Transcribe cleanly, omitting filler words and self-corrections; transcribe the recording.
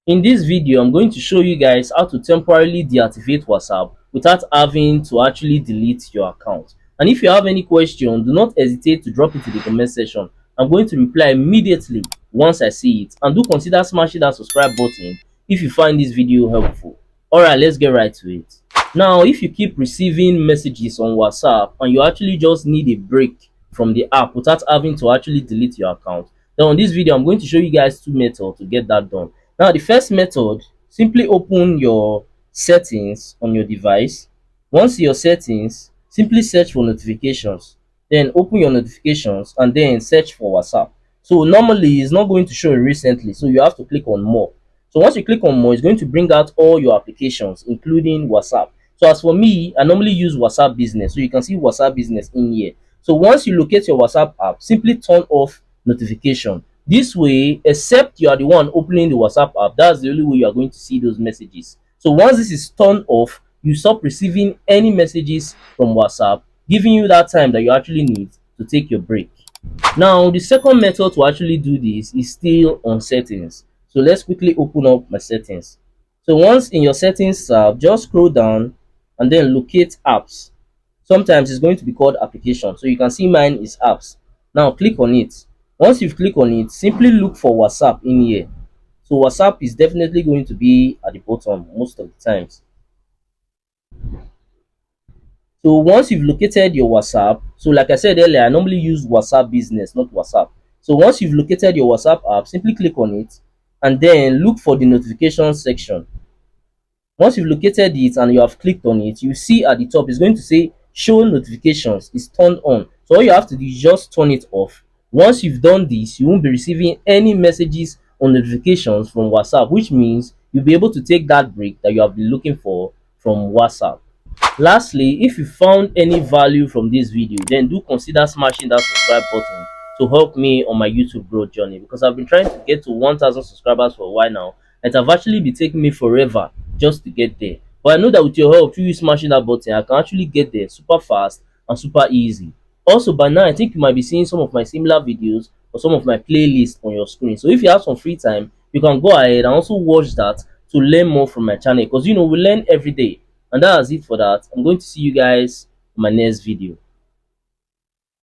In this video, I'm going to show you guys how to temporarily deactivate WhatsApp without having to actually delete your account. And if you have any question, do not hesitate to drop it in the comment section. I'm going to reply immediately once I see it. And do consider smashing that subscribe button if you find this video helpful. Alright, let's get right to it. Now, if you keep receiving messages on WhatsApp and you actually just need a break from the app without having to actually delete your account, then on this video, I'm going to show you guys two methods to get that done. Now, the first method, simply open your settings on your device. Once in your settings, simply search for notifications. Then open your notifications and then search for WhatsApp. So normally it's not going to show recently, so you have to click on more. So once you click on more, it's going to bring out all your applications, including WhatsApp. So as for me, I normally use WhatsApp Business. So you can see WhatsApp Business in here. So once you locate your WhatsApp app, simply turn off notification. This way, except you are the one opening the WhatsApp app, that's the only way you are going to see those messages. So once this is turned off, you stop receiving any messages from WhatsApp, giving you that time that you actually need to take your break. Now, the second method to actually do this is still on settings. So let's quickly open up my settings. So once in your settings tab, just scroll down and then locate apps. Sometimes it's going to be called application. So you can see mine is apps. Now click on it. Once you've clicked on it, simply look for WhatsApp in here. So WhatsApp is definitely going to be at the bottom most of the times. So once you've located your WhatsApp, so like I said earlier, I normally use WhatsApp Business, not WhatsApp. So once you've located your WhatsApp app, simply click on it and then look for the notification section. Once you've located it and you have clicked on it, you see at the top it's going to say show notifications is turned on. So all you have to do is just turn it off. Once you've done this, you won't be receiving any messages or notifications from WhatsApp, which means you'll be able to take that break that you have been looking for from WhatsApp. Lastly, if you found any value from this video, then do consider smashing that subscribe button to help me on my YouTube growth journey, because I've been trying to get to 1,000 subscribers for a while now. It have actually been taking me forever just to get there. But I know that with your help, through you smashing that button, I can actually get there super fast and super easy. Also, by now, I think you might be seeing some of my similar videos or some of my playlists on your screen. So if you have some free time, you can go ahead and also watch that to learn more from my channel, because we learn every day. And that's it for that. I'm going to see you guys in my next video.